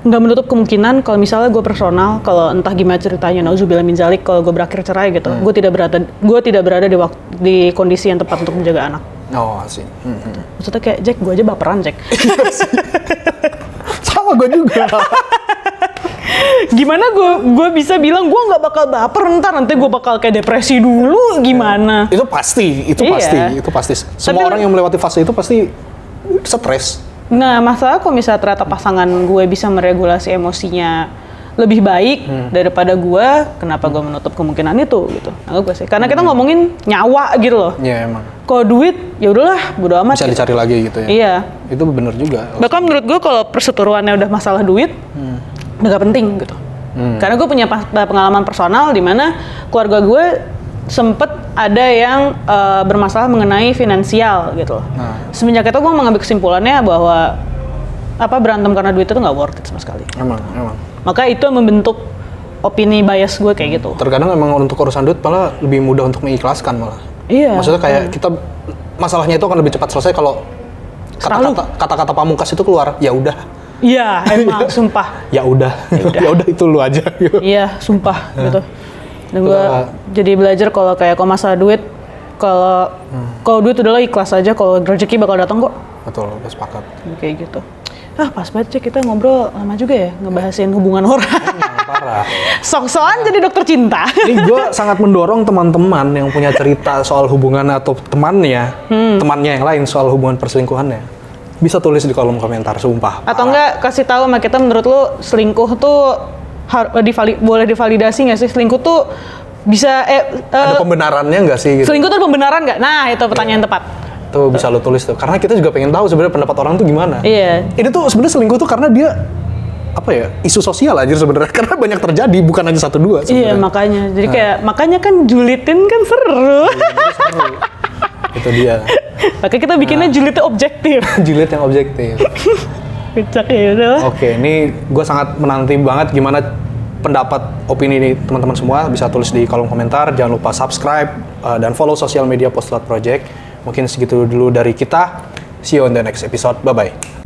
S2: Nggak menutup kemungkinan kalau misalnya gue personal, kalau entah gimana ceritanya, nauzubillah min zalik, kalau gue berakhir cerai gitu, gue tidak berada di kondisi yang tepat untuk menjaga anak.
S1: Oh sih.
S2: Maksudnya kayak Jack, gue aja baperan Jack.
S1: Sama gue juga.
S2: Gimana gue bisa bilang gue nggak bakal baper, nanti gue bakal kayak depresi dulu gimana?
S1: Itu pasti. Semua orang yang melewati fase itu pasti stres.
S2: Nah, masalah kalau misalnya ternyata pasangan gue bisa meregulasi emosinya lebih baik daripada gue, kenapa gue menutup kemungkinan itu gitu? Nah, gue sih, karena kita ngomongin nyawa gitu loh.
S1: Iya emang.
S2: Kalau duit, ya udahlah, bodo amat.
S1: Bisa dicari lagi gitu ya.
S2: Iya.
S1: Itu bener juga.
S2: Bahkan menurut gue kalau perseteruannya udah masalah duit, udah gak penting gitu. Karena gue punya pengalaman personal di mana keluarga gue sempet ada yang bermasalah mengenai finansial gitu loh. Semenjak itu gue mengambil kesimpulannya bahwa berantem karena duit itu nggak worth it sama sekali.
S1: Emang.
S2: Maka itu membentuk opini bias gue kayak gitu.
S1: Terkadang emang untuk urusan duit malah lebih mudah untuk mengikhlaskan malah.
S2: Iya.
S1: Maksudnya kayak kita masalahnya itu akan lebih cepat selesai kalau kata-kata pamungkas itu keluar. Ya udah.
S2: Iya, emang sumpah.
S1: Ya udah itu lu aja. Gitu.
S2: Iya, sumpah gitu. Dan gue jadi belajar kalau masalah duit, kalau duit udahlah ikhlas aja, kalau rezeki bakal datang kok.
S1: Betul, sepakat.
S2: Kayak gitu. Pas banget kita ngobrol lama juga ya, ngebahasin hubungan orang.
S1: Parah.
S2: Sok-sokan jadi dokter cinta.
S1: Ini gue sangat mendorong teman-teman yang punya cerita soal hubungan atau temannya yang lain soal hubungan perselingkuhannya. Bisa tulis di kolom komentar, sumpah.
S2: Atau enggak kasih tahu sama kita menurut lu selingkuh tuh boleh divalidasi nggak sih? Selingkuh tuh bisa
S1: ada pembenarannya nggak sih? Gitu?
S2: Selingkuh tuh pembenaran nggak? Nah itu pertanyaan tepat.
S1: Tuh bisa lo tulis tuh, karena kita juga pengen tahu sebenarnya pendapat orang tuh gimana.
S2: Iya.
S1: Ini tuh sebenarnya selingkuh tuh karena dia isu sosial aja sebenarnya, karena banyak terjadi bukan aja 1-2 sebenarnya.
S2: Iya makanya, jadi makanya kan julitin kan seru.
S1: Seru. Itu dia.
S2: Makanya kita bikinnya julidnya objektif.
S1: Julid yang objektif.
S2: Kocak ya udah.
S1: Oke, ini gue sangat menanti banget gimana pendapat opini nih teman-teman semua. Bisa tulis di kolom komentar. Jangan lupa subscribe dan follow sosial media Postulat Project. Mungkin segitu dulu dari kita. See you on the next episode. Bye-bye.